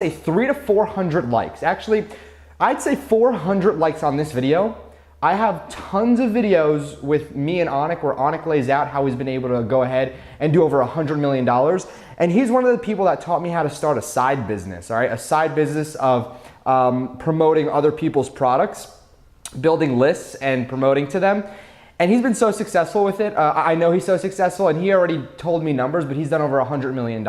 say 300 to 400 likes. Actually, I'd say 400 likes on this video. I have tons of videos with me and Anik where Anik lays out how he's been able to go ahead and do over $100 million. And he's one of the people that taught me how to start a side business, all right? A side business of promoting other people's products, building lists and promoting to them. And he's been so successful with it. I know he's so successful, and he already told me numbers, but he's done over $100 million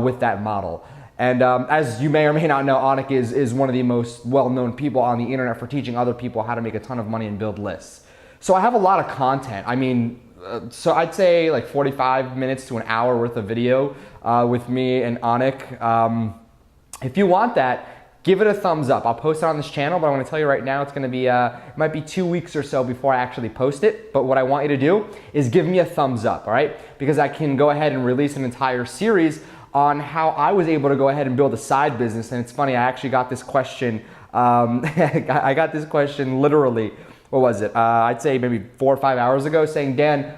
with that model. And as you may or may not know, Anik is one of the most well-known people on the internet for teaching other people how to make a ton of money and build lists. So I have a lot of content. I mean, so I'd say like 45 minutes to an hour worth of video with me and Anik. If you want that, give it a thumbs up. I'll post it on this channel, but I want to tell you right now, it's going to be, it might be 2 weeks or so before I actually post it. But what I want you to do is give me a thumbs up, all right? Because I can go ahead and release an entire series on how I was able to go ahead and build a side business. And it's funny, I actually got this question, I got this question literally, what was it? I'd say maybe 4 or 5 hours ago, saying, Dan,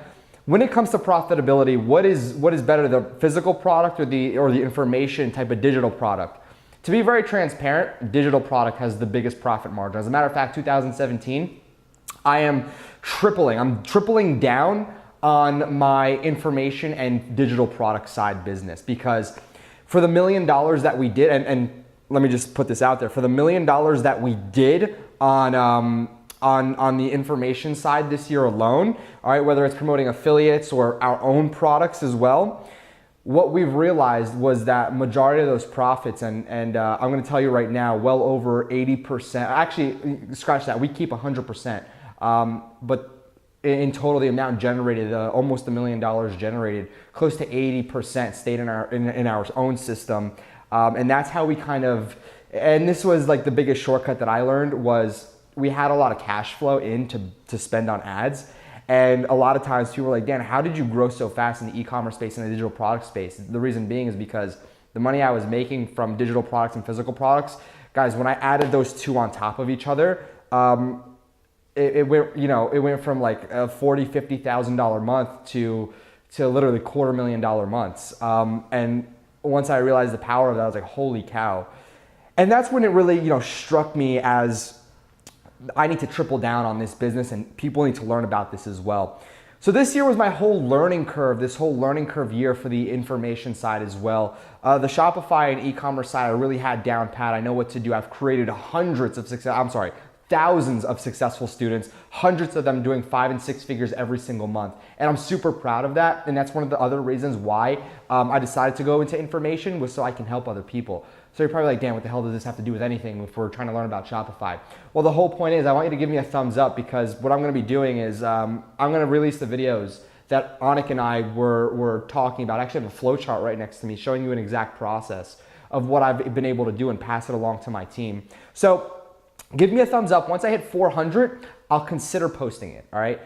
when it comes to profitability, what is better, the physical product or the information type of digital product? To be very transparent, digital product has the biggest profit margin. As a matter of fact, 2017, I'm tripling down on my information and digital product side business, because for the $1 million that we did, and let me just put this out there, for the $1 million that we did on the information side this year alone, all right, whether it's promoting affiliates or our own products as well, what we've realized was that majority of those profits, and I'm going to tell you right now, well over 80%, actually scratch that, we keep 100%, but in total, the amount generated, almost $1 million generated, close to 80% stayed in our own system. And that's how we kind of, and this was like the biggest shortcut that I learned, was we had a lot of cash flow in to spend on ads. And a lot of times people were like, Dan, how did you grow so fast in the e-commerce space and the digital product space? The reason being is because the money I was making from digital products and physical products, guys, when I added those two on top of each other, it went from like a $40,000, $50,000 month to literally $250,000 months. And once I realized the power of that, I was like, holy cow. And that's when it really, struck me as I need to triple down on this business, and people need to learn about this as well. So this year was my whole learning curve, this whole learning curve year for the information side as well. The Shopify and e-commerce side, I really had down pat. I know what to do. I've created thousands of successful students, hundreds of them doing 5 and 6 figures every single month. And I'm super proud of that. And that's one of the other reasons why I decided to go into information, was so I can help other people. So you're probably like, Dan, what the hell does this have to do with anything if we're trying to learn about Shopify? Well, the whole point is I want you to give me a thumbs up, because what I'm gonna be doing is I'm gonna release the videos that Anik and I were talking about. I actually have a flow chart right next to me showing you an exact process of what I've been able to do and pass it along to my team. So give me a thumbs up. Once I hit 400, I'll consider posting it, all right?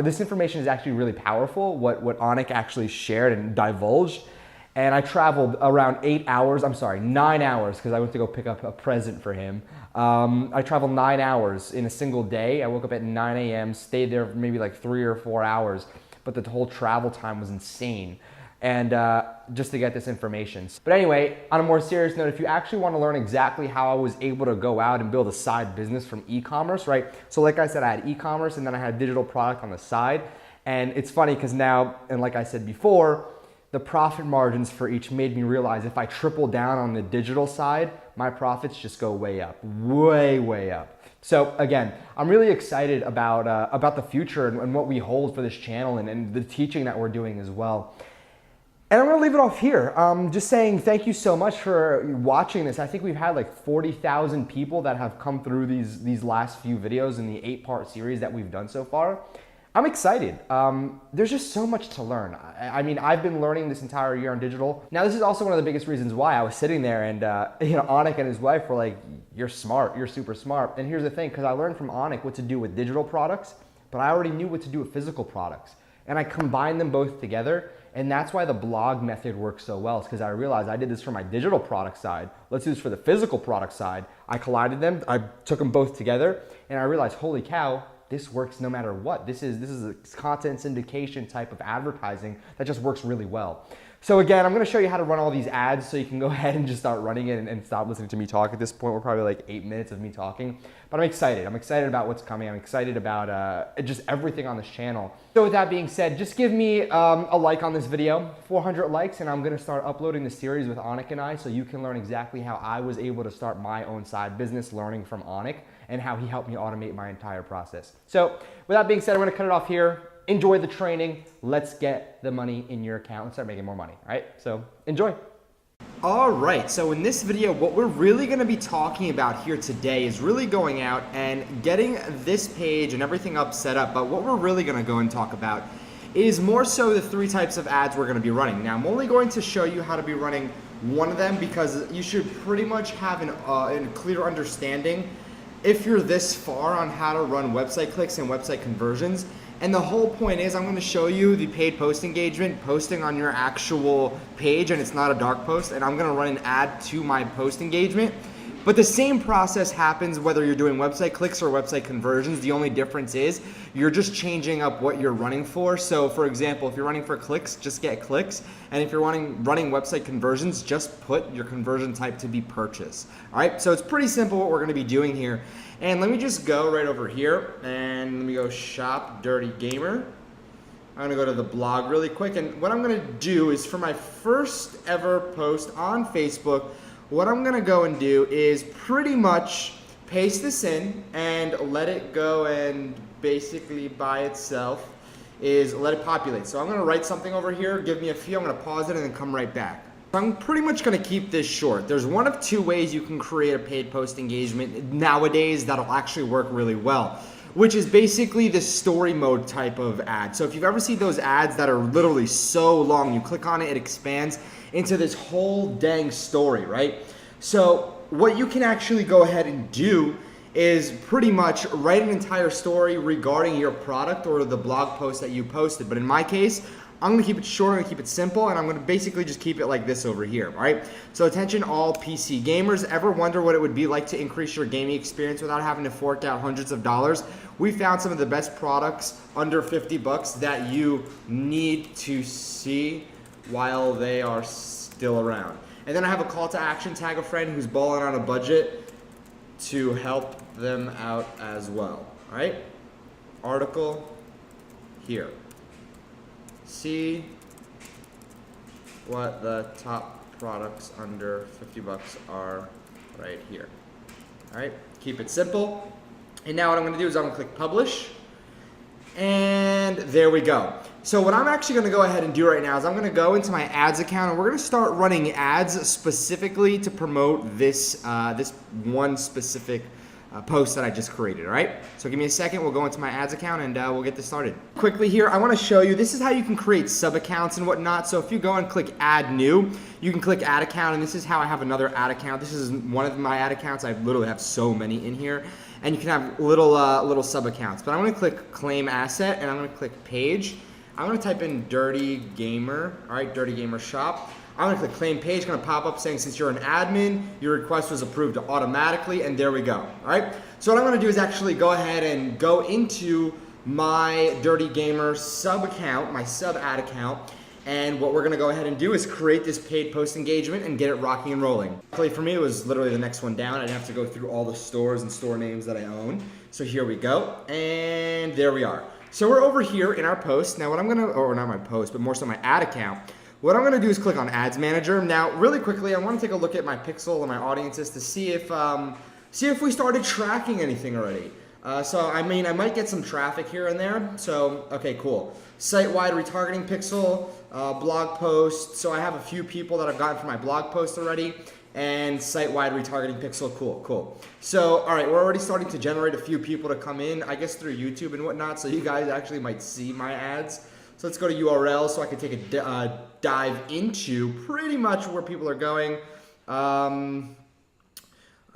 This information is actually really powerful, what Anik actually shared and divulged. And I traveled around 9 hours, because I went to go pick up a present for him. I traveled 9 hours in a single day. I woke up at 9 a.m., stayed there for maybe like 3 or 4 hours, but the whole travel time was insane. And just to get this information. But anyway, on a more serious note, if you actually want to learn exactly how I was able to go out and build a side business from e-commerce, right? So like I said, I had e-commerce, and then I had digital product on the side. And it's funny because now, and like I said before, the profit margins for each made me realize if I triple down on the digital side, my profits just go way up, way up. So again, I'm really excited about the future and what we hold for this channel and the teaching that we're doing as well. And I'm gonna leave it off here. Just saying thank you so much for watching this. I think we've had like 40,000 people that have come through these last few videos in the 8-part series that we've done so far. I'm excited. There's just so much to learn. I mean, I've been learning this entire year on digital. Now, this is also one of the biggest reasons why I was sitting there and, Anik and his wife were like, you're smart, you're super smart. And here's the thing, because I learned from Anik what to do with digital products, but I already knew what to do with physical products. And I combined them both together. And that's why the blog method works so well, is because I realized I did this for my digital product side. Let's do this for the physical product side. I collided them, I took them both together, and I realized, holy cow, this works no matter what. This is a content syndication type of advertising that just works really well. So again, I'm gonna show you how to run all these ads so you can go ahead and just start running it and stop listening to me talk. At this point, we're probably like 8 minutes of me talking, but I'm excited. I'm excited about what's coming. I'm excited about just everything on this channel. So with that being said, just give me a like on this video, 400 likes, and I'm gonna start uploading the series with Anik and I so you can learn exactly how I was able to start my own side business learning from Anik and how he helped me automate my entire process. So with that being said, I'm gonna cut it off here. Enjoy the training. Let's get the money in your account and start making more money, all right? So enjoy. All right, so in this video, what we're really gonna be talking about here today is really going out and getting this page and everything up set up, but what we're really gonna go and talk about is more so the 3 types of ads we're gonna be running. Now, I'm only going to show you how to be running one of them because you should pretty much have a clear understanding if you're this far on how to run website clicks and website conversions. And the whole point is I'm going to show you the paid post engagement, posting on your actual page, and it's not a dark post, and I'm going to run an ad to my post engagement. But the same process happens whether you're doing website clicks or website conversions. The only difference is you're just changing up what you're running for. So for example, if you're running for clicks, just get clicks. And if you're running website conversions, just put your conversion type to be purchase. All right, so it's pretty simple what we're gonna be doing here. And let me just go right over here and let me go shop Dirty Gamer. I'm gonna go to the blog really quick. And what I'm gonna do is for my first ever post on Facebook, what I'm gonna go and do is pretty much paste this in and let it go and basically by itself is let it populate. So I'm gonna write something over here, give me a few, I'm gonna pause it and then come right back. I'm pretty much gonna keep this short. There's one of 2 ways you can create a paid post engagement nowadays that'll actually work really well, which is basically the story mode type of ad. So if you've ever seen those ads that are literally so long, you click on it, it expands into this whole dang story, right? So what you can actually go ahead and do is pretty much write an entire story regarding your product or the blog post that you posted. But in my case, I'm gonna keep it short, I'm gonna keep it simple, and I'm gonna basically just keep it like this over here, all right? So attention all PC gamers, ever wonder what it would be like to increase your gaming experience without having to fork out hundreds of dollars? We found some of the best products under 50 bucks that you need to see while they are still around. And then I have a call to action, tag a friend who's balling on a budget to help them out as well, all right? Article here. See what the top products under 50 bucks are right here. All right, keep it simple. And now what I'm gonna do is I'm gonna click publish. And there we go. So what I'm actually gonna go ahead and do right now is I'm gonna go into my ads account and we're gonna start running ads specifically to promote this, this one specific post that I just created, all right? So give me a second, we'll go into my ads account and we'll get this started. Quickly here, I wanna show you, this is how you can create sub accounts and whatnot. So if you go and click add new, you can click add account, and this is how I have another ad account. This is one of my ad accounts. I literally have so many in here. And you can have little sub accounts. But I'm gonna click claim asset and I'm gonna click page. I'm gonna type in Dirty Gamer, all right, Dirty Gamer shop. I'm gonna click claim page, gonna pop up saying since you're an admin, your request was approved automatically, and there we go, all right? So what I'm gonna do is actually go ahead and go into my Dirty Gamer sub account, my sub ad account, and what we're gonna go ahead and do is create this paid post engagement and get it rocking and rolling. Luckily for me, it was literally the next one down. I didn't have to go through all the stores and store names that I own. So here we go, and there we are. So we're over here in our post. Now what I'm gonna, or not my post, but more so my ad account. What I'm gonna do is click on Ads Manager. Now, really quickly, I wanna take a look at my pixel and my audiences to see if we started tracking anything already. So, I mean, I might get some traffic here and there. So, okay, cool. Site-wide retargeting pixel, blog post. So I have a few people that I've gotten from my blog post already. And site-wide retargeting pixel, cool. So, all right, we're already starting to generate a few people to come in, I guess through YouTube and whatnot. So you guys actually might see my ads. So let's go to URL so I can take a dive into pretty much where people are going.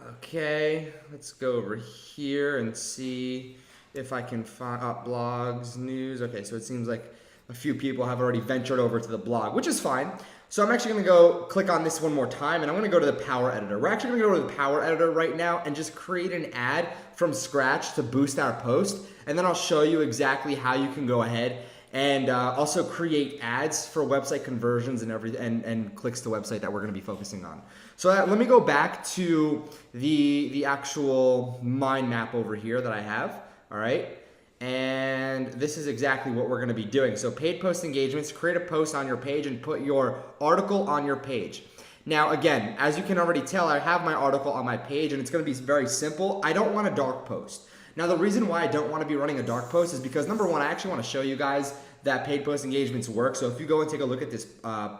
Okay, let's go over here and see if I can find blogs, news. Okay, so it seems like a few people have already ventured over to the blog, which is fine. So I'm actually gonna go click on this one more time and I'm gonna go to the Power Editor. We're actually gonna go to the Power Editor right now and just create an ad from scratch to boost our post. And then I'll show you exactly how you can go ahead and also create ads for website conversions and and clicks to website that we're going to be focusing on. So let me go back to the actual mind map over here that I have. All right. And this is exactly what we're going to be doing. So paid post engagements, create a post on your page and put your article on your page. Now, again, as you can already tell, I have my article on my page and it's going to be very simple. I don't want a dark post. Now, the reason why I don't want to be running a dark post is because number one, I actually want to show you guys that paid post engagements work. So if you go and take a look at this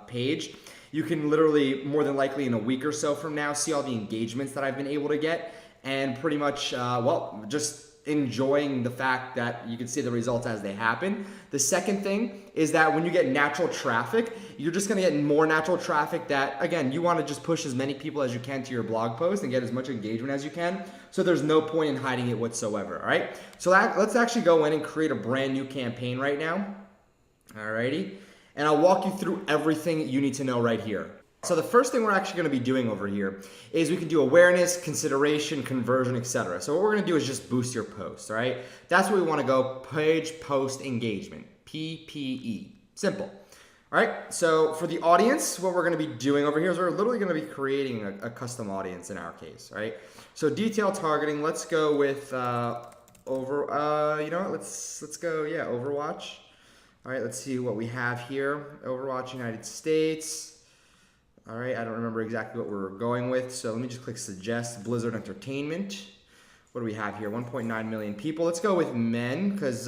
page, you can literally more than likely in a week or so from now see all the engagements that I've been able to get and pretty much, just enjoying the fact that you can see the results as they happen. The second thing is that when you get natural traffic, you're just gonna get more natural traffic that, again, you wanna just push as many people as you can to your blog post and get as much engagement as you can. So there's no point in hiding it whatsoever, all right? So let's actually go in and create a brand new campaign right now, alrighty? And I'll walk you through everything you need to know right here. So the first thing we're actually going to be doing over here is we can do awareness, consideration, conversion, etc. So what we're going to do is just boost your post, all right? That's where we want to go, page post engagement, PPE, simple. All right, so for the audience, what we're going to be doing over here is we're literally going to be creating a custom audience in our case, all right? So detail targeting, let's go with let's go, Overwatch. All right, let's see what we have here. Overwatch United States. All right, I don't remember exactly what we're going with, so let me just click suggest. Blizzard Entertainment. What do we have here? 1.9 million people. Let's go with men because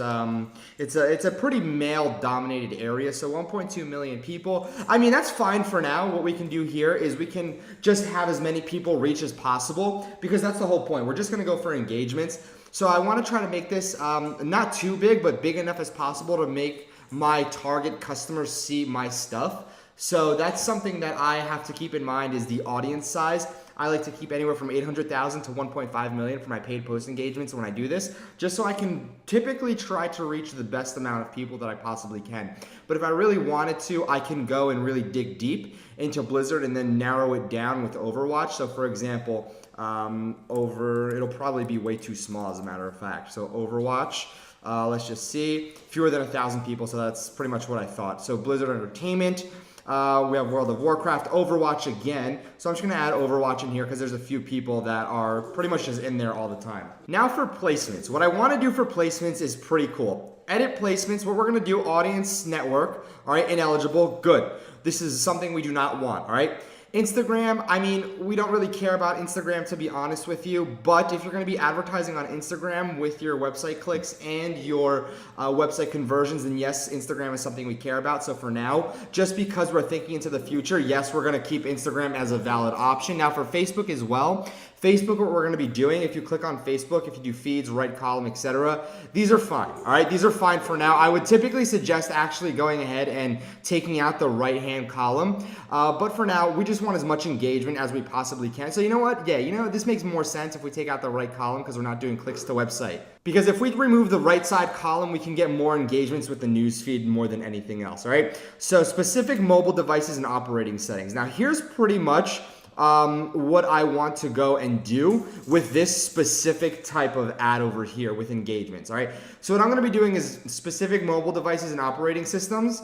it's a pretty male-dominated area, so 1.2 million people. I mean, that's fine for now. What we can do here is we can just have as many people reach as possible because that's the whole point. We're just going to go for engagements. So I want to try to make this not too big, but big enough as possible to make my target customers see my stuff. So that's something that I have to keep in mind is the audience size. I like to keep anywhere from 800,000 to 1.5 million for my paid post engagements when I do this, just so I can typically try to reach the best amount of people that I possibly can. But if I really wanted to, I can go and really dig deep into Blizzard and then narrow it down with Overwatch. So for example, it'll probably be way too small as a matter of fact. So Overwatch. Let's just see, fewer than 1,000 people, so that's pretty much what I thought. So Blizzard Entertainment, we have World of Warcraft, Overwatch again. So I'm just gonna add Overwatch in here because there's a few people that are pretty much just in there all the time. Now for placements, what I wanna do for placements is pretty cool. Edit placements, what we're gonna do, audience network, all right, ineligible, good. This is something we do not want, all right? Instagram, I mean, we don't really care about Instagram to be honest with you, but if you're gonna be advertising on Instagram with your website clicks and your website conversions, then yes, Instagram is something we care about. So for now, just because we're thinking into the future, yes, we're gonna keep Instagram as a valid option. Now for Facebook as well, Facebook, what we're gonna be doing, if you click on Facebook, if you do feeds, right column, etc., these are fine, all right? These are fine for now. I would typically suggest actually going ahead and taking out the right-hand column, but for now, we just want as much engagement as we possibly can. So you know what? Yeah, this makes more sense if we take out the right column because we're not doing clicks to website. Because if we remove the right side column, we can get more engagements with the newsfeed more than anything else, all right? So specific mobile devices and operating settings. Now here's pretty much what I want to go and do with this specific type of ad over here with engagements, all right? So what I'm gonna be doing is specific mobile devices and operating systems.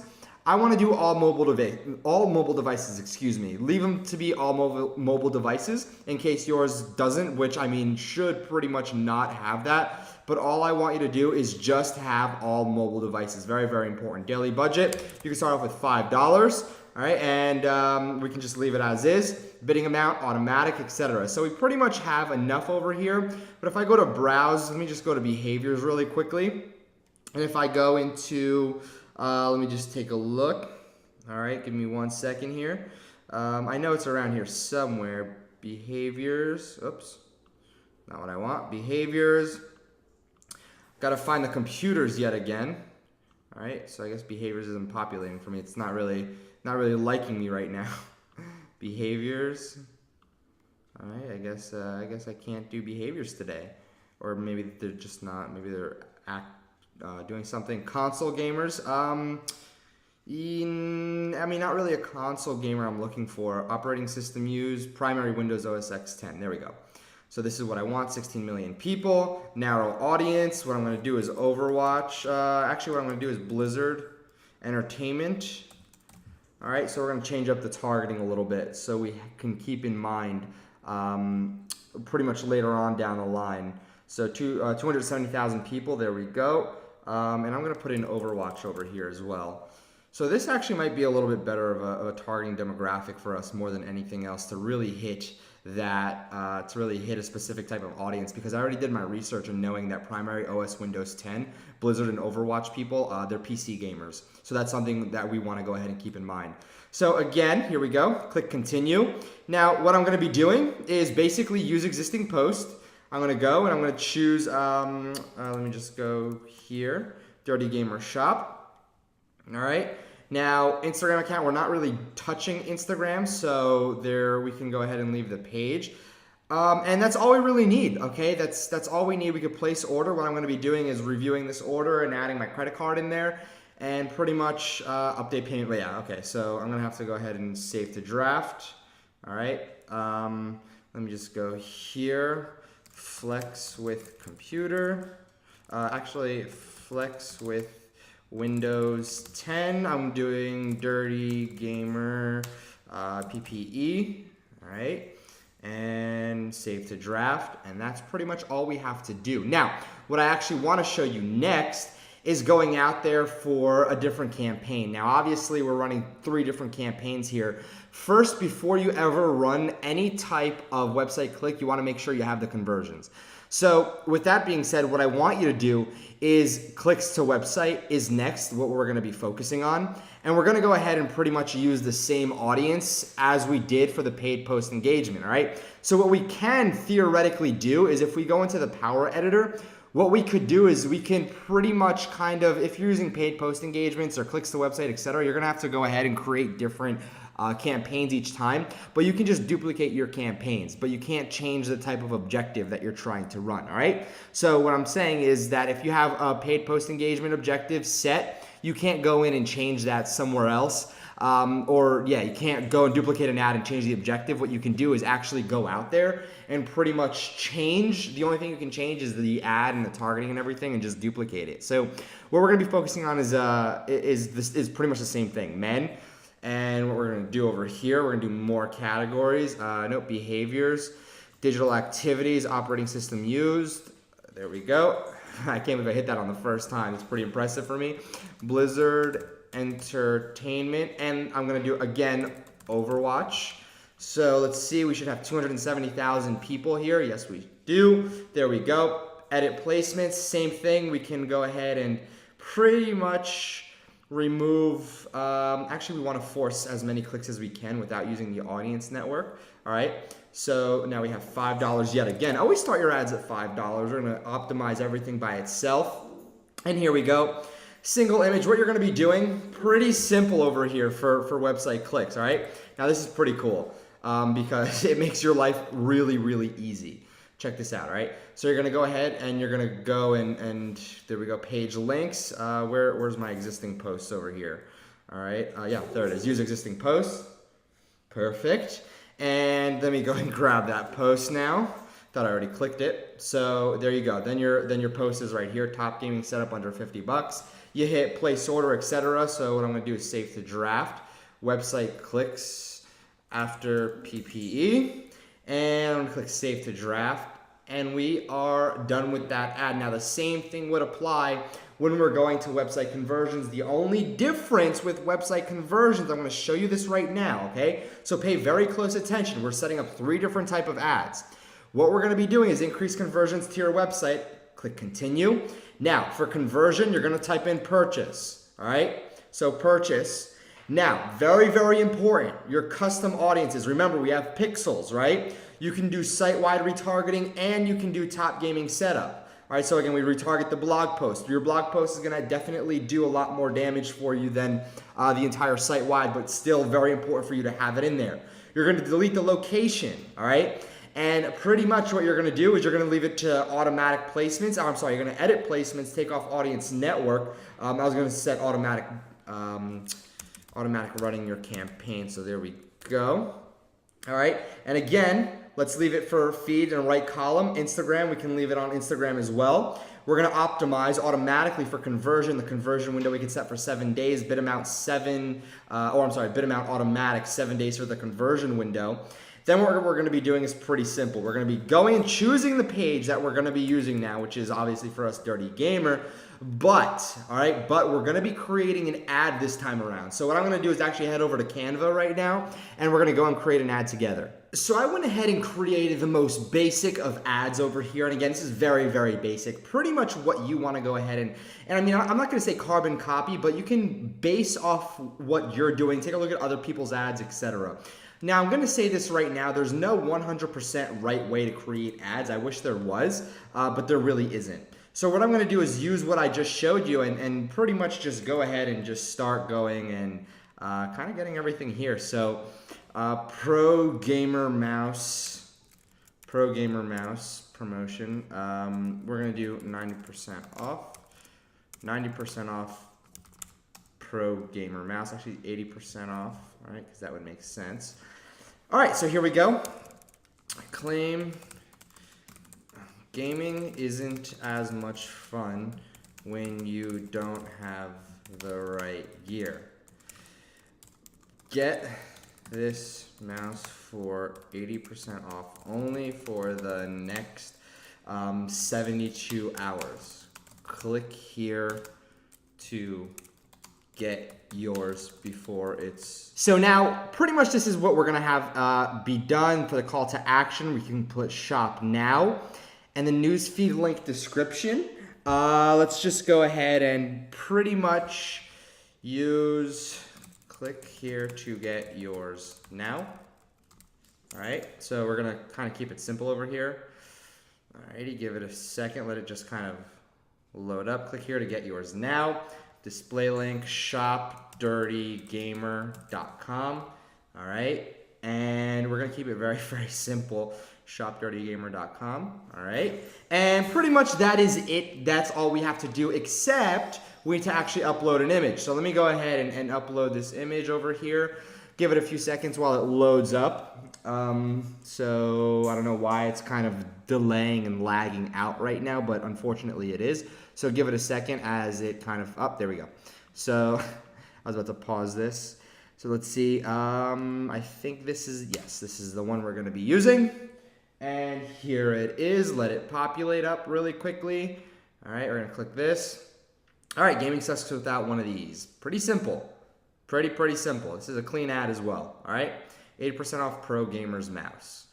I wanna do all mobile devices, leave them to be all mobile devices in case yours doesn't, which I mean should pretty much not have that. But all I want you to do is just have all mobile devices. Very, very important. Daily budget, you can start off with $5. All right, and we can just leave it as is. Bidding amount, automatic, etc. So we pretty much have enough over here. But if I go to browse, let me just go to behaviors really quickly. And if I go into, let me just take a look. All right, give me 1 second here. I know it's around here somewhere. Behaviors, oops, not what I want. Behaviors, gotta find the computers yet again. All right, so I guess behaviors isn't populating for me. It's not really liking me right now. Behaviors. All right, I guess I can't do behaviors today, or maybe they're just not. Maybe they're doing something. Console gamers. I mean, not really a console gamer I'm looking for. Operating system used. Primary Windows OS X 10. There we go. So this is what I want, 16 million people, narrow audience. What I'm gonna do is Overwatch. Actually, what I'm gonna do is Blizzard Entertainment. All right, so we're gonna change up the targeting a little bit so we can keep in mind pretty much later on down the line. So 270,000 people, there we go. And I'm gonna put in Overwatch over here as well. So this actually might be a little bit better of a targeting demographic for us more than anything else to really hit that, to really hit a specific type of audience, because I already did my research and knowing that primary OS Windows 10, Blizzard and Overwatch people, they're PC gamers. So that's something that we want to go ahead and keep in mind. So again, here we go, click continue. Now what I'm going to be doing is basically use existing post. I'm going to go and I'm going to choose, let me just go here, Dirty Gamer Shop. All right. Now, Instagram account, we're not really touching Instagram, so there we can go ahead and leave the page. And that's all we really need, okay? That's all we need. We could place order. What I'm going to be doing is reviewing this order and adding my credit card in there and pretty much update payment. But yeah, okay, so I'm going to have to go ahead and save to draft. All right. Let me just go here. Flex with computer. Actually, flex with Windows 10, I'm doing Dirty Gamer PPE, all right, and save to draft, and that's pretty much all we have to do. Now, what I actually want to show you next is going out there for a different campaign. Now, obviously, we're running 3 different campaigns here. First, before you ever run any type of website click, you want to make sure you have the conversions. So with that being said, what I want you to do is clicks to website is next, what we're going to be focusing on. And we're going to go ahead and pretty much use the same audience as we did for the paid post engagement, all right? So what we can theoretically do is if we go into the Power Editor, what we could do is we can pretty much kind of, if you're using paid post engagements or clicks to website, etc., you're going to have to go ahead and create different campaigns each time, but you can just duplicate your campaigns, but you can't change the type of objective that you're trying to run, all right? So what I'm saying is that if you have a paid post engagement objective set, you can't go in and change that somewhere else. You can't go and duplicate an ad and change the objective. What you can do is actually go out there and pretty much change. The only thing you can change is the ad and the targeting and everything, and just duplicate it. So what we're going to be focusing on is pretty much the same thing, men. And what we're going to do over here, we're going to do more categories. Note behaviors, digital activities, operating system used. There we go. I can't believe I hit that on the first time. It's pretty impressive for me. Blizzard Entertainment, and I'm going to do, again, Overwatch. So let's see, we should have 270,000 people here. Yes, we do. There we go. Edit placements, same thing. We can go ahead and pretty much remove, actually we want to force as many clicks as we can without using the audience network. All right, so now we have $5 yet again. Always start your ads at $5. We're going to optimize everything by itself. And here we go. Single image, what you're going to be doing, pretty simple over here for website clicks, all right? Now this is pretty cool because it makes your life really, really easy. Check this out, all right? So you're gonna go ahead and you're gonna go and there we go, page links. Where's my existing posts over here? All right, yeah, there it is, use existing posts. Perfect. And let me go and grab that post now. Thought I already clicked it. So there you go, then your post is right here, top gaming setup under 50 bucks. You hit place order, etc. So what I'm gonna do is save to draft, website clicks after PPE. And I'm gonna click save to draft, and we are done with that ad. Now the same thing would apply when we're going to website conversions. The only difference with website conversions, I'm gonna show you this right now, okay? So pay very close attention. We're setting up 3 different type of ads. What we're gonna be doing is increase conversions to your website, click continue. Now for conversion, you're gonna type in purchase, all right? So purchase. Now, very, very important, your custom audiences. Remember, we have pixels, right? You can do site-wide retargeting and you can do top gaming setup. All right, so again, we retarget the blog post. Your blog post is gonna definitely do a lot more damage for you than the entire site-wide, but still very important for you to have it in there. You're gonna delete the location, all right? And pretty much what you're gonna do is you're gonna leave it to automatic placements. I'm sorry, you're gonna edit placements, take off audience network. I was gonna set automatic running your campaign. So there we go. All right. And again, let's leave it for feed in the right column. Instagram, we can leave it on Instagram as well. We're gonna optimize automatically for conversion. The conversion window we can set for 7 days, bid amount bid amount automatic, 7 days for the conversion window. Then what we're gonna be doing is pretty simple. We're gonna be going and choosing the page that we're gonna be using now, which is obviously for us Dirty Gamer, but we're gonna be creating an ad this time around. So what I'm gonna do is actually head over to Canva right now, and we're gonna go and create an ad together. So I went ahead and created the most basic of ads over here. And again, this is very, very basic. Pretty much what you wanna go ahead and I mean, I'm not gonna say carbon copy, but you can base off what you're doing, take a look at other people's ads, etc. Now, I'm gonna say this right now, there's no 100% right way to create ads. I wish there was, but there really isn't. So what I'm gonna do is use what I just showed you and pretty much just go ahead and just start going and kind of getting everything here. So Pro Gamer Mouse promotion. We're gonna do 90% off. 90% off Pro Gamer Mouse, actually 80% off, all right, because that would make sense. All right, so here we go. Claim gaming isn't as much fun when you don't have the right gear. Get this mouse for 80% off only for the next 72 hours. Click here to get yours before it's... So now, pretty much this is what we're gonna have be done for the call to action. We can put shop now and the newsfeed link description. Let's just go ahead and pretty much use click here to get yours now. All right, so we're gonna kind of keep it simple over here. Alrighty, give it a second, let it just kind of load up. Click here to get yours now. Display link, shopdirtygamer.com. All right, and we're gonna keep it very, very simple. Shopdirtygamer.com. All right, and pretty much that is it. That's all we have to do, except we need to actually upload an image. So let me go ahead and upload this image over here. Give it a few seconds while it loads up. So I don't know why it's kind of delaying and lagging out right now, but unfortunately it is. So give it a second as it kind of, there we go. So I was about to pause this. So let's see, I think this is, yes, this is the one we're gonna be using. And here it is, let it populate up really quickly. All right, we're gonna click this. All right, gaming sucks without one of these. Pretty simple, pretty simple. This is a clean ad as well, all right? 80% off Pro Gamer's mouse.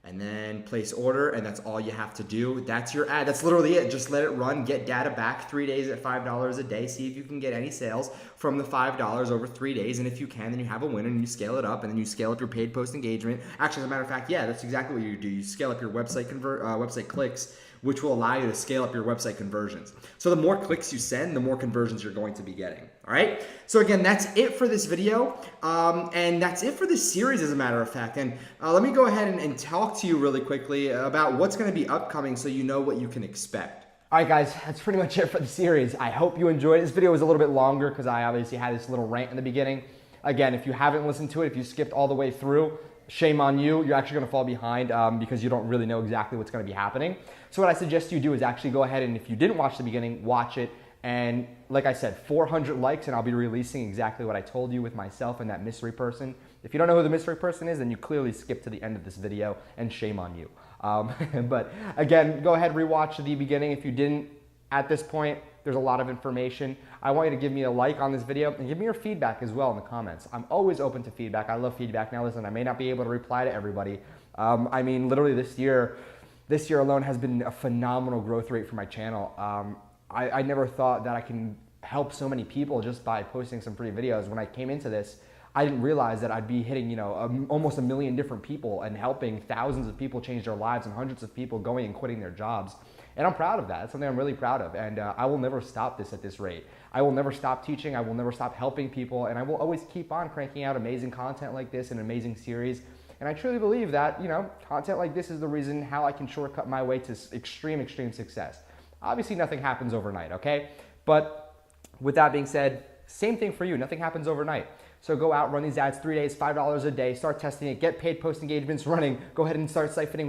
And then place order, and that's all you have to do. That's your ad. That's literally it. Just let it run, get data back 3 days at $5 a day. See if you can get any sales from the $5 over 3 days. And if you can, then you have a winner and you scale it up, and then you scale up your paid post engagement. Actually, as a matter of fact, yeah, that's exactly what you do. You scale up your website clicks, which will allow you to scale up your website conversions. So the more clicks you send, the more conversions you're going to be getting, all right? So again, that's it for this video, and that's it for this series, as a matter of fact. And let me go ahead and talk to you really quickly about what's gonna be upcoming so you know what you can expect. All right, guys, that's pretty much it for the series. I hope you enjoyed it. This video was a little bit longer because I obviously had this little rant in the beginning. Again, if you haven't listened to it, if you skipped all the way through, shame on you. You're actually gonna fall behind because you don't really know exactly what's gonna be happening. So what I suggest you do is actually go ahead and, if you didn't watch the beginning, watch it. And like I said, 400 likes and I'll be releasing exactly what I told you with myself and that mystery person. If you don't know who the mystery person is, then you clearly skipped to the end of this video, and shame on you. But again, go ahead, rewatch the beginning. If you didn't at this point, there's a lot of information. I want you to give me a like on this video and give me your feedback as well in the comments. I'm always open to feedback. I love feedback. Now listen, I may not be able to reply to everybody. I mean, literally this year alone has been a phenomenal growth rate for my channel. I never thought that I can help so many people just by posting some free videos. When I came into this, I didn't realize that I'd be hitting, almost 1 million different people and helping thousands of people change their lives and hundreds of people going and quitting their jobs. And I'm proud of that. It's something I'm really proud of. And I will never stop this at this rate. I will never stop teaching. I will never stop helping people. And I will always keep on cranking out amazing content like this and amazing series. And I truly believe that, content like this is the reason how I can shortcut my way to extreme success. Obviously, nothing happens overnight, okay? But with that being said, same thing for you. Nothing happens overnight. So go out, run these ads 3 days, $5 a day, start testing it, get paid post engagements running, go ahead and start siphoning